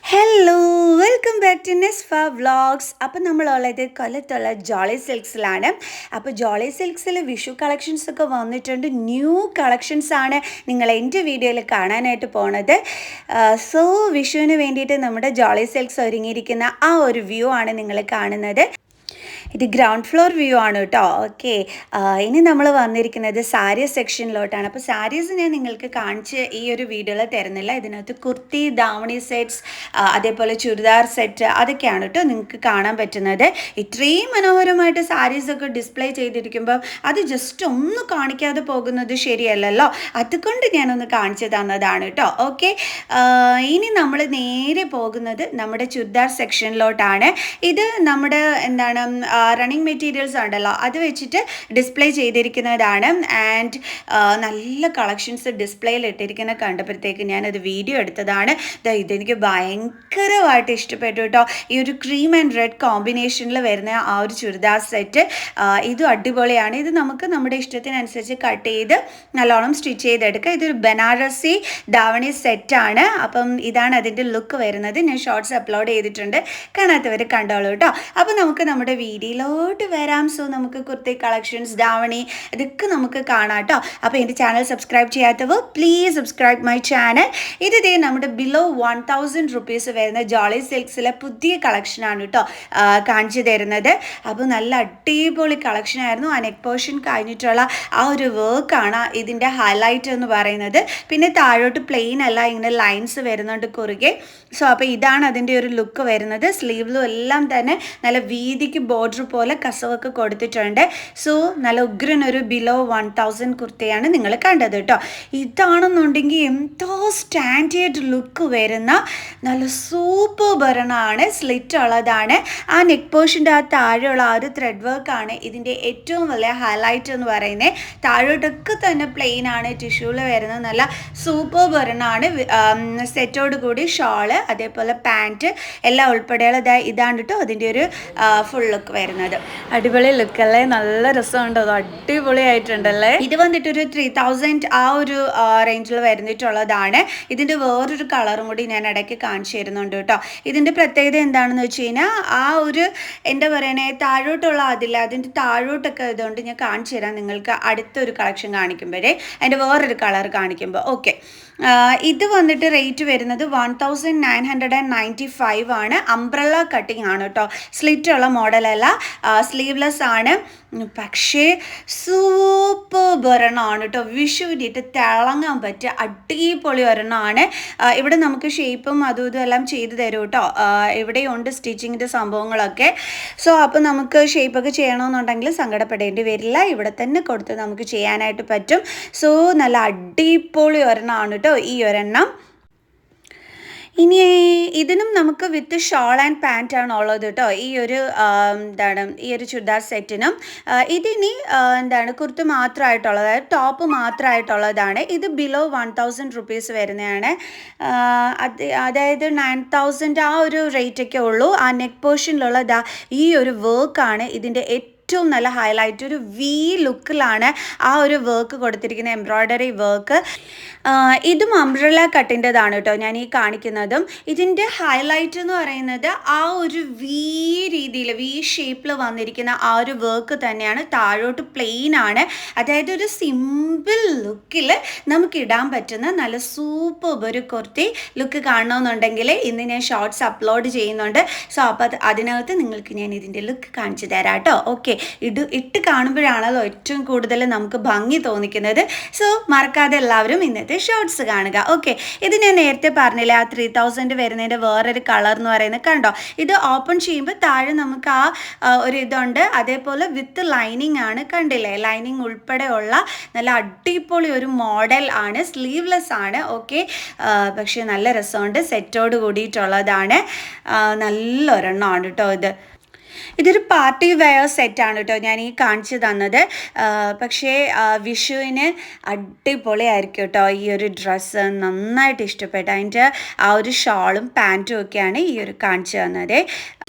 Hello welcome back to നെസ്ഫ vlogs. അപ്പം നമ്മളുള്ളത് കൊല്ലത്തുള്ള ജോളി സിൽക്സിലാണ്. അപ്പോൾ ജോളി സിൽക്സിൽ വിഷു കളക്ഷൻസ് ഒക്കെ വന്നിട്ടുണ്ട്. ന്യൂ കളക്ഷൻസ് ആണ് നിങ്ങൾ എൻ്റെ വീഡിയോയിൽ കാണാനായിട്ട് പോണത്. സോ വിഷുവിന് വേണ്ടിയിട്ട് നമ്മുടെ ജോളി സിൽക്സ് ഒരുങ്ങിയിരിക്കുന്ന ആ ഒരു വ്യൂ ആണ് നിങ്ങൾ കാണുന്നത്. ഇത് ഗ്രൗണ്ട് ഫ്ലോർ വ്യൂ ആണ് കേട്ടോ. ഓക്കെ, ഇനി നമ്മൾ വന്നിരിക്കുന്നത് സാരി സെക്ഷനിലോട്ടാണ്. അപ്പോൾ സാരീസ് ഞാൻ നിങ്ങൾക്ക് കാണിച്ച് ഈ ഒരു വീഡിയോയിൽ തരുന്നില്ല. ഇതിനകത്ത് കുർത്തി, ദാവണി സെറ്റ്സ്, അതേപോലെ ചുരിദാർ സെറ്റ് അതൊക്കെയാണ് കേട്ടോ നിങ്ങൾക്ക് കാണാൻ പറ്റുന്നത്. ഇത്രയും മനോഹരമായിട്ട് സാരീസൊക്കെ ഡിസ്പ്ലേ ചെയ്തിരിക്കുമ്പോൾ അത് ജസ്റ്റ് ഒന്ന് കാണിക്കാതെ പോകുന്നത് ശരിയല്ലല്ലോ. അതുകൊണ്ട് ഞാനൊന്ന് കാണിച്ചു തന്നതാണ് കേട്ടോ. ഓക്കെ, ഇനി നമ്മൾ നേരെ പോകുന്നത് നമ്മുടെ ചുരിദാർ സെക്ഷനിലോട്ടാണ്. ഇത് നമ്മുടെ എന്താണ് റണ്ണിങ് മെറ്റീരിയൽസ് ഉണ്ടല്ലോ, അത് വെച്ചിട്ട് ഡിസ്പ്ലേ ചെയ്തിരിക്കുന്നതാണ്. ആൻഡ് നല്ല കളക്ഷൻസ് ഡിസ്പ്ലേയിൽ ഇട്ടിരിക്കുന്ന കണ്ടപ്പോഴത്തേക്ക് ഞാനത് വീഡിയോ എടുത്തതാണ്. ഇതെനിക്ക് ഭയങ്കരമായിട്ട് ഇഷ്ടപ്പെട്ടു കേട്ടോ. ഈ ഒരു ക്രീം ആൻഡ് റെഡ് കോമ്പിനേഷനിൽ വരുന്ന ആ ഒരു ചുരിദാർ സെറ്റ് ഇതും അടിപൊളിയാണ്. ഇത് നമുക്ക് നമ്മുടെ ഇഷ്ടത്തിനനുസരിച്ച് കട്ട് ചെയ്ത് നല്ലോണം സ്റ്റിച്ച് ചെയ്തെടുക്കുക. ഇതൊരു ബനാറസി ദാവണി സെറ്റാണ്. അപ്പം ഇതാണ് അതിൻ്റെ ലുക്ക് വരുന്നത്. ഞാൻ ഷോർട്സ് അപ്ലോഡ് ചെയ്തിട്ടുണ്ട്, കാണാത്തവർ കണ്ടോളൂ കേട്ടോ. അപ്പോൾ നമുക്ക് നമ്മുടെ വീഡിയോയിലോട്ട് വരാം. സോ നമുക്ക് കുർത്തി കളക്ഷൻസ്, ദാവണി ഇതൊക്കെ നമുക്ക് കാണാം കേട്ടോ. അപ്പോൾ എൻ്റെ ചാനൽ സബ്സ്ക്രൈബ് ചെയ്യാത്തവർ പ്ലീസ് സബ്സ്ക്രൈബ് മൈ ചാനൽ. ഇത് നമ്മുടെ ബിലോ 1000 റുപ്പീസ് വരുന്ന ജോളി സിൽക്സിലെ പുതിയ കളക്ഷനാണ് കേട്ടോ കാണിച്ചു തരുന്നത്. അപ്പോൾ നല്ല അടിപൊളി കളക്ഷനായിരുന്നു. ആ നെക്ക് പോർഷൻ കഴിഞ്ഞിട്ടുള്ള ആ ഒരു വർക്കാണ് ഇതിൻ്റെ ഹൈലൈറ്റ് എന്ന് പറയുന്നത്. പിന്നെ താഴോട്ട് പ്ലെയിൻ അല്ല, ഇങ്ങനെ ലൈൻസ് വരുന്നുണ്ട് കുറുകെ. സോ അപ്പോൾ ഇതാണ് അതിൻ്റെ ഒരു ലുക്ക് വരുന്നത്. സ്ലീവിലും എല്ലാം തന്നെ നല്ല വീതിക്ക് ബോർഡർ പോലെ കസവൊക്കെ കൊടുത്തിട്ടുണ്ട്. സോ നല്ല ഉഗ്രനൊരു ബിലോ 1000 കുർത്തിയാണ് നിങ്ങൾ കണ്ടത് കേട്ടോ. ഇതാണെന്നുണ്ടെങ്കിൽ എന്തോ സ്റ്റാൻഡേർഡ് ലുക്ക് വരുന്ന നല്ല സൂപ്പർ ഭരണമാണ്. സ്ലിറ്റ് ഉള്ളതാണ്. ആ നെക്ക് പോർഷൻ്റെ ആ താഴെയുള്ള ആ ഒരു ത്രെഡ് വർക്കാണ് ഇതിൻ്റെ ഏറ്റവും വലിയ ഹൈലൈറ്റ് എന്ന് പറയുന്നത്. താഴോട്ടൊക്കെ തന്നെ പ്ലെയിൻ ആണ്, ടിഷ്യൂവിൽ വരുന്ന നല്ല സൂപ്പർ ഭരണമാണ്. സെറ്റോട് കൂടി ഷോള്, അതേപോലെ പാൻറ്റ് എല്ലാം ഉൾപ്പെടെയുള്ള ഇതാണ് കേട്ടോ അതിൻ്റെ ഒരു ഫുൾ ലുക്ക് വരുന്നത്. അടിപൊളി ലുക്കല്ലേ, നല്ല രസമുണ്ട്, അത് അടിപൊളിയായിട്ടുണ്ടല്ലേ. ഇത് വന്നിട്ടൊരു 3000 ആ ഒരു റേഞ്ചിൽ വരുന്നിട്ടുള്ളതാണ്. ഇതിൻ്റെ വേറൊരു കളറും കൂടി ഞാൻ ഇടയ്ക്ക് കാണിച്ചു തരുന്നുണ്ട് കേട്ടോ. ഇതിൻ്റെ പ്രത്യേകത എന്താണെന്ന് വെച്ച് കഴിഞ്ഞാൽ ആ ഒരു എന്താ പറയണേ താഴോട്ടുള്ള അതിൻ്റെ താഴോട്ടൊക്കെ ഇതുകൊണ്ട് ഞാൻ കാണിച്ചു തരാം നിങ്ങൾക്ക് അടുത്തൊരു കളക്ഷൻ കാണിക്കുമ്പോഴേ, അതിൻ്റെ വേറൊരു കളർ കാണിക്കുമ്പോൾ. ഓക്കെ, ഇത് വന്നിട്ട് റേറ്റ് വരുന്നത് 1995 ആണ്. അംബ്രല്ല കട്ടിങ് ആണ് കേട്ടോ. സ്ലിറ്റ് ഉള്ള മോഡലല്ല, സ്ലീവ്ലെസ് ആണ്. പക്ഷേ സൂപ്പർ ഒരെണ്ണമാണ് കേട്ടോ. വിഷുവിനിട്ട് തിളങ്ങാൻ പറ്റിയ അടിപൊളി ഒരെണ്ണമാണ്. ഇവിടെ നമുക്ക് ഷേപ്പും അതും ഇതും എല്ലാം ചെയ്തു തരും കേട്ടോ. ഇവിടെയുണ്ട് സ്റ്റിച്ചിങ്ങിൻ്റെ സംഭവങ്ങളൊക്കെ. സോ അപ്പോൾ നമുക്ക് ഷേപ്പൊക്കെ ചെയ്യണമെന്നുണ്ടെങ്കിൽ സങ്കടപ്പെടേണ്ടി വരില്ല, ഇവിടെ തന്നെ കൊടുത്ത് നമുക്ക് ചെയ്യാനായിട്ട് പറ്റും. സോ നല്ല അടിപൊളി ഒരെണ്ണമാണ് കേട്ടോ ഈ ഒരെണ്ണം. ഇനി ഇതിനും നമുക്ക് വിത്ത് ഷോൾ ആൻഡ് പാൻറ്റ് ആണ് ഉള്ളത് കേട്ടോ. ഈ ഒരു ഈ ഒരു ചുരിദാർ സെറ്റിനും ഇതിനി കുർത്ത മാത്രമായിട്ടുള്ളത്, അതായത് ടോപ്പ് മാത്രമായിട്ടുള്ളതാണ്. ഇത് ബിലോ 1000 റുപ്പീസ് വരുന്നതാണ്. അതായത് 9000 ആ ഒരു റേറ്റൊക്കെ ഉള്ളൂ. ആ നെക്ക് പോർഷനിലുള്ള ഈ ഒരു വർക്കാണ് ഇതിൻ്റെ ഏറ്റവും നല്ല ഹൈലൈറ്റ്. ഒരു വി ലുക്കിലാണ് ആ ഒരു വർക്ക് കൊടുത്തിരിക്കുന്ന, എംബ്രോയ്ഡറി വർക്ക്. ഇതും അംബ്രല്ല കട്ടിൻ്റെതാണ് കേട്ടോ ഞാൻ ഈ കാണിക്കുന്നതും. ഇതിൻ്റെ ഹൈലൈറ്റ് എന്ന് പറയുന്നത് ആ ഒരു വി രീതിയിൽ, വി ഷേപ്പിൽ വന്നിരിക്കുന്ന ആ ഒരു വർക്ക് തന്നെയാണ്. താഴോട്ട് പ്ലെയിൻ ആണ്. അതായത് ഒരു സിമ്പിൾ ലുക്കിൽ നമുക്ക് ഇടാൻ പറ്റുന്ന നല്ല സൂപ്പർ ഒരു കുർത്തി ലുക്ക് കാണണമെന്നുണ്ടെങ്കിൽ ഇന്ന് ഞാൻ ഷോർട്സ് അപ്ലോഡ് ചെയ്യുന്നുണ്ട്. സോ അപ്പോൾ അതിനകത്ത് നിങ്ങൾക്ക് ഞാൻ ഇതിൻ്റെ ലുക്ക് കാണിച്ചു തരാം കേട്ടോ. ഓക്കെ, ഇട്ട് കാണുമ്പോഴാണല്ലോ ഏറ്റവും കൂടുതൽ നമുക്ക് ഭംഗി തോന്നിക്കുന്നത്. സോ മറക്കാതെ എല്ലാവരും ഇന്നത്തെ ഷോർട്സ് കാണുക. ഓക്കെ, ഇത് ഞാൻ നേരത്തെ പറഞ്ഞില്ലേ, ആ 3000 വരുന്നതിൻ്റെ വേറൊരു കളർ എന്ന് പറയുന്നത് കണ്ടോ. ഇത് ഓപ്പൺ ചെയ്യുമ്പോൾ താഴെ നമുക്ക് ആ ഒരു ഇതുണ്ട്. അതേപോലെ വിത്ത് ലൈനിങ് ആണ്, കണ്ടില്ലേ, ലൈനിങ് ഉൾപ്പെടെ ഉള്ള നല്ല അടിപൊളി ഒരു മോഡൽ ആണ്. സ്ലീവ്ലെസ് ആണ്. ഓക്കെ, പക്ഷേ നല്ല രസമുണ്ട്. സെറ്റോട് കൂടിയിട്ടുള്ളതാണ്. നല്ലൊരെണ്ണമാണ് കേട്ടോ ഇത്. ഇതൊരു പാർട്ടി വെയർ സെറ്റാണ് കേട്ടോ ഞാൻ ഈ കാണിച്ചു തന്നത്. പക്ഷേ വിഷുവിന് അടിപൊളിയായിരിക്കും കേട്ടോ ഈ ഒരു ഡ്രസ്സ്. നന്നായിട്ട് ഇഷ്ടപ്പെട്ടു. അതിൻ്റെ ആ ഒരു ഷോളും പാൻറ്റും ഒക്കെയാണ് ഈ ഒരു കാണിച്ചു തന്നത്.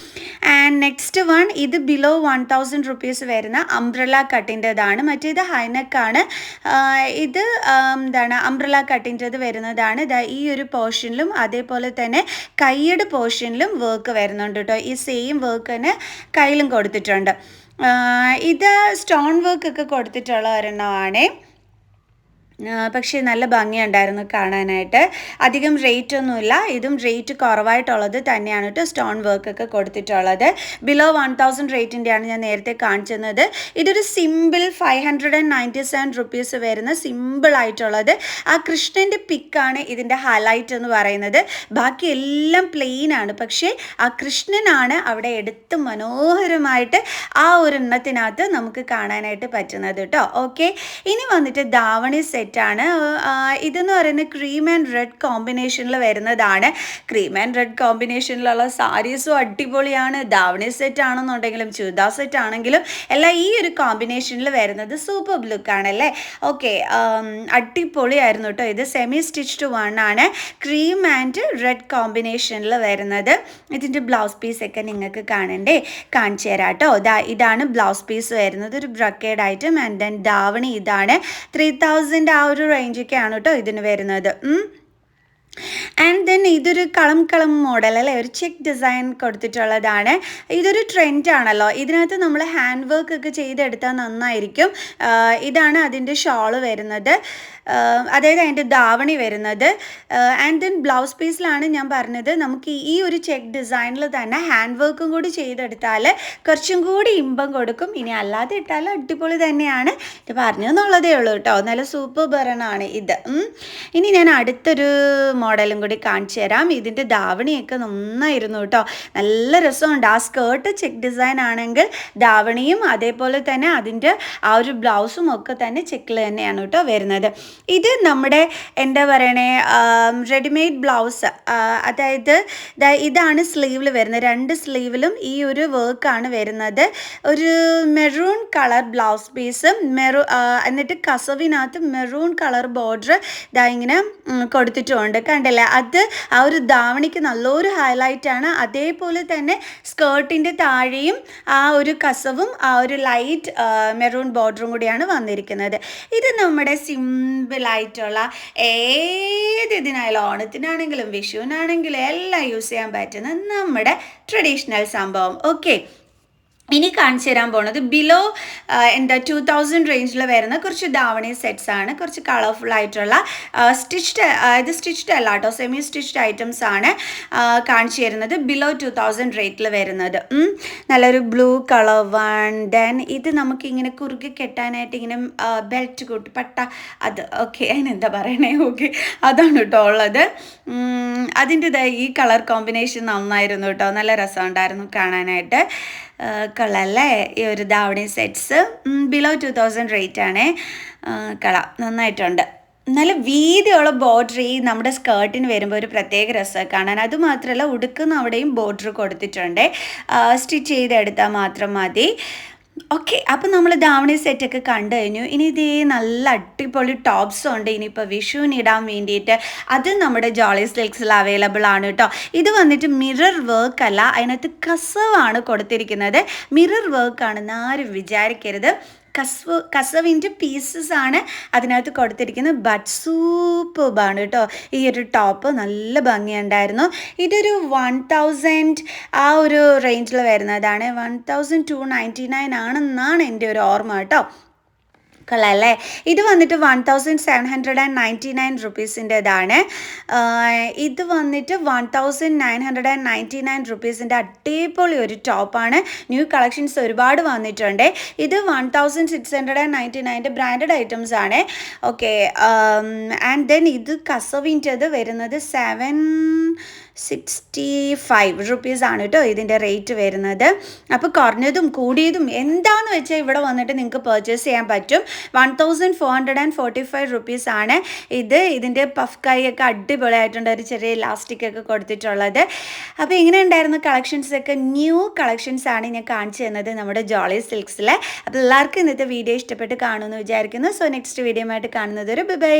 ആൻഡ് നെക്സ്റ്റ് വൺ ഇത് ബിലോ 1000 റുപ്പീസ് വരുന്ന അംബ്രല കട്ടിൻ്റെതാണ്. മറ്റേത് ഹൈനെക്കാണ്. ഇത് എന്താണ് അംബ്രല കട്ടിൻ്റെത് വരുന്നതാണ്. ഈ ഒരു പോർഷനിലും അതേപോലെ തന്നെ കൈയുടെ പോർഷനിലും വർക്ക് വരുന്നുണ്ട് കേട്ടോ. ഈ സെയിം വർക്ക് തന്നെ കയ്യിലും കൊടുത്തിട്ടുണ്ട്. ഇത് സ്റ്റോൺ വർക്ക് ഒക്കെ കൊടുത്തിട്ടുള്ള ഒരെണ്ണമാണ്. പക്ഷേ നല്ല ഭംഗിയുണ്ടായിരുന്നു കാണാനായിട്ട്. അധികം റേറ്റ് ഒന്നുമില്ല. ഇതും റേറ്റ് കുറവായിട്ടുള്ളത് തന്നെയാണ് കേട്ടോ. സ്റ്റോൺ വർക്കൊക്കെ കൊടുത്തിട്ടുള്ളത് ബിലോ 1000 റേറ്റിൻ്റെയാണ് ഞാൻ നേരത്തെ കാണിച്ചത്. ഇതൊരു സിമ്പിൾ 597 റുപ്പീസ് വരുന്ന സിമ്പിൾ ആയിട്ടുള്ളത്. ആ കൃഷ്ണൻ്റെ പിക്കാണ് ഇതിൻ്റെ ഹൈലൈറ്റ് എന്ന് പറയുന്നത്. ബാക്കി എല്ലാം പ്ലെയിൻ ആണ്. പക്ഷേ ആ കൃഷ്ണനാണ് അവിടെ എടുത്ത് മനോഹരമായിട്ട് ആ ഒരു എണ്ണത്തിനകത്ത് നമുക്ക് കാണാനായിട്ട് പറ്റുന്നത് കേട്ടോ. ഓക്കെ, ഇനി വന്നിട്ട് ധാവണി സെറ്റാണ്. ഇതെന്ന് പറയുന്നത് ക്രീം ആൻഡ് റെഡ് കോമ്പിനേഷനിൽ വരുന്നതാണ്. ക്രീം ആൻഡ് റെഡ് കോമ്പിനേഷനിലുള്ള സാരീസും അടിപൊളിയാണ്. ധാവണി സെറ്റ് ആണെന്നുണ്ടെങ്കിലും ചുരിദാർ സെറ്റ് ആണെങ്കിലും എല്ലാം ഈ ഒരു കോമ്പിനേഷനിൽ വരുന്നത് സൂപ്പർ ലുക്കാണല്ലേ. ഓക്കെ, അടിപൊളിയായിരുന്നു കേട്ടോ. ഇത് സെമി സ്റ്റിച്ച്ഡ് വൺ ആണ്. ക്രീം ആൻഡ് റെഡ് കോമ്പിനേഷനിൽ വരുന്നത്. ഇതിൻ്റെ ബ്ലൗസ് പീസൊക്കെ നിങ്ങൾക്ക് കാണിച്ചു തരാം കേട്ടോ. ഇതാണ് ബ്ലൗസ് പീസ് വരുന്നത്. ഒരു ബ്രക്കേഡ് ഐറ്റം. ആൻഡ് ദെൻ ധാവണി ഇതാണ്. 3000 ആ ഒരു റേഞ്ചൊക്കെയാണ് കേട്ടോ ഇതിന് വരുന്നത്. ആൻഡ് ദെൻ ഇതൊരു കളം മോഡൽ അല്ലേ, ഒരു ചെക്ക് ഡിസൈൻ കൊടുത്തിട്ടുള്ളതാണ്. ഇതൊരു ട്രെൻഡാണല്ലോ. ഇതിനകത്ത് നമ്മൾ ഹാൻഡ് വർക്ക് ഒക്കെ ചെയ്തെടുത്താൽ നന്നായിരിക്കും. ഇതാണ് അതിൻ്റെ ഷോള് വരുന്നത്. അതായത് അതിൻ്റെ ധാവണി വരുന്നത്. ആൻഡ് ദെൻ ബ്ലൗസ് പീസിലാണ് ഞാൻ പറഞ്ഞത് നമുക്ക് ഈ ഒരു ചെക്ക് ഡിസൈനിൽ തന്നെ ഹാൻഡ് വർക്കും കൂടി ചെയ്തെടുത്താൽ കുറച്ചും കൂടി ഇമ്പം കൊടുക്കും. ഇനി അല്ലാതെ ഇട്ടാൽ അടിപൊളി തന്നെയാണ്. ഇത് പറഞ്ഞെന്നുള്ളതേ ഉള്ളൂ കേട്ടോ. നല്ല സൂപ്പർ ഭരണമാണ് ഇത്. ഇനി ഞാൻ അടുത്തൊരു മോഡലും കൂടി കാണിച്ചു തരാം. ഇതിൻ്റെ ധാവണിയൊക്കെ നന്നായിരുന്നു കേട്ടോ. നല്ല രസമുണ്ട്. ആ സ്കേർട്ട് ചെക്ക് ഡിസൈൻ ആണെങ്കിൽ ധാവണിയും അതേപോലെ തന്നെ അതിൻ്റെ ആ ഒരു ബ്ലൗസും ഒക്കെ തന്നെ ചെക്കിൽ തന്നെയാണ് കേട്ടോ വരുന്നത്. ഇത് നമ്മുടെ എന്താ പറയണേ റെഡിമെയ്ഡ് ബ്ലൗസ്. അതായത് ഇതാണ് സ്ലീവിൽ വരുന്നത്. 2 സ്ലീവിലും ഈ ഒരു വർക്കാണ് വരുന്നത്. ഒരു മെറൂൺ കളർ ബ്ലൗസ് പീസ്, എന്നിട്ട് കസവിനകത്ത് മെറൂൺ കളർ ബോർഡർ ഇങ്ങനെ കൊടുത്തിട്ടുണ്ട്. കണ്ടല്ലേ, അത് ആ ഒരു ധാവണിക്ക് നല്ലൊരു ഹൈലൈറ്റാണ്. അതേപോലെ തന്നെ സ്കേർട്ടിൻ്റെ താഴെയും ആ ഒരു കസവും ആ ഒരു ലൈറ്റ് മെറൂൺ ബോർഡറും കൂടിയാണ് വന്നിരിക്കുന്നത്. ഇത് നമ്മുടെ സിമ്പിളായിട്ടുള്ള ഏത് ഇതിനായാലും ഓണത്തിനാണെങ്കിലും വിഷുവിനാണെങ്കിലും എല്ലാം യൂസ് ചെയ്യാൻ പറ്റുന്ന നമ്മുടെ ട്രഡീഷണൽ സംഭവം. ഓക്കെ, ഇനി കാണിച്ചു തരാൻ പോണത് ബിലോ 2000 റേഞ്ചിൽ വരുന്ന കുറച്ച് ധാവണി സെറ്റ്സ് ആണ്. കുറച്ച് കളർഫുൾ ആയിട്ടുള്ള ഇത് സ്റ്റിച്ച്ഡ് അല്ല കേട്ടോ, സെമി സ്റ്റിച്ച്ഡ് ഐറ്റംസ് ആണ് കാണിച്ചു തരുന്നത്. ബിലോ 2000 റേറ്റിൽ വരുന്നത്. നല്ലൊരു ബ്ലൂ കളർ വൺ. ദെൻ ഇത് നമുക്കിങ്ങനെ കുറുകെ കെട്ടാനായിട്ട് ഇങ്ങനെ ബെൽറ്റ് കൂട്ടി പട്ട അത്. ഓക്കെ, അതിനെന്താ പറയണേ. ഓക്കെ, അതാണ് കേട്ടോ ഉള്ളത്. അതിൻ്റെ ഈ കളർ കോമ്പിനേഷൻ നന്നായിരുന്നു കേട്ടോ. നല്ല രസമുണ്ടായിരുന്നു കാണാനായിട്ട്. കളല്ലേ ഈ ഒരു ധാവണി സെറ്റ്സ്. ബിലോ 2000 റേറ്റാണ്. നന്നായിട്ടുണ്ട്. നല്ല വീതിയുള്ള ബോർഡർ ഈ നമ്മുടെ സ്കേർട്ടിന് വരുമ്പോൾ ഒരു പ്രത്യേക രസമാണ് കാണാൻ. അതുമാത്രമല്ല ഉടുക്കുന്ന അവിടെയും ബോർഡർ കൊടുത്തിട്ടുണ്ട്. സ്റ്റിച്ച് ചെയ്തെടുത്താൽ മാത്രം മതി. ഓക്കെ, അപ്പം നമ്മൾ ധാവണി സെറ്റൊക്കെ കണ്ടു കഴിഞ്ഞു. ഇനി ഇതേ നല്ല അടിപൊളി ടോപ്സും ഉണ്ട് ഇനിയിപ്പോൾ വിഷുവിന് ഇടാൻ വേണ്ടിയിട്ട്. അത് നമ്മുടെ ജോളി സിൽക്സിൽ അവൈലബിൾ ആണ് കേട്ടോ. ഇത് വന്നിട്ട് മിറർ വർക്ക് അല്ല, അതിനകത്ത് കസവാണ് കൊടുത്തിരിക്കുന്നത്. മിറർ വർക്കാണെന്ന് ആരും വിചാരിക്കരുത്. കസവിൻ്റെ പീസസ് ആണ് അതിനകത്ത് കൊടുത്തിരിക്കുന്നത്. ബട്ട് സൂപ്പർബാണ് കേട്ടോ. ഈ ഒരു ടോപ്പ് നല്ല ഭംഗിയുണ്ടായിരുന്നു. ഇതൊരു 1000 ആ ഒരു റേഞ്ചിൽ വരുന്നതാണ്. 1299 ആണെന്നാണ് എൻ്റെ ഒരു ഓർമ്മ കേട്ടോ. കൊള്ളാല്ലേ. ഇത് വന്നിട്ട് 1799 റുപ്പീസിൻ്റെതാണ്. ഇത് വന്നിട്ട് 1999 റുപ്പീസിൻ്റെ അടിപൊളി ഒരു ടോപ്പാണ്. ന്യൂ കളക്ഷൻസ് ഒരുപാട് വന്നിട്ടുണ്ട്. ഇത് 1699 ബ്രാൻഡഡ് ഐറ്റംസ് ആണ്. ഓക്കെ, ആൻഡ് ദെൻ ഇത് കസവിൻ്റെത് വരുന്നത് 765 റുപ്പീസ് ആണ് കേട്ടോ ഇതിൻ്റെ റേറ്റ് വരുന്നത്. അപ്പോൾ കുറഞ്ഞതും കൂടിയതും എന്താണെന്ന് വെച്ചാൽ ഇവിടെ വന്നിട്ട് നിങ്ങൾക്ക് പർച്ചേസ് ചെയ്യാൻ പറ്റും. 1445 റുപ്പീസ് ആണ് ഇത്. ഇതിൻ്റെ പഫ് കൈയൊക്കെ അടിപൊളിയായിട്ടുണ്ട്. ഒരു ചെറിയ ഇലാസ്റ്റിക് ഒക്കെ കൊടുത്തിട്ടുള്ളത്. അപ്പോൾ ഇങ്ങനെ ഉണ്ടായിരുന്ന കളക്ഷൻസൊക്കെ ന്യൂ കളക്ഷൻസ് ആണ് ഞാൻ കാണിച്ചു തന്നത് നമ്മുടെ ജോളി സിൽക്സിൽ. അപ്പോൾ എല്ലാവർക്കും ഇന്നത്തെ വീഡിയോ ഇഷ്ടപ്പെട്ട് കാണുമെന്ന് വിചാരിക്കുന്നു. സോ നെക്സ്റ്റ് വീഡിയോ ആയിട്ട് കാണുന്നത് ഒരു ബൈ.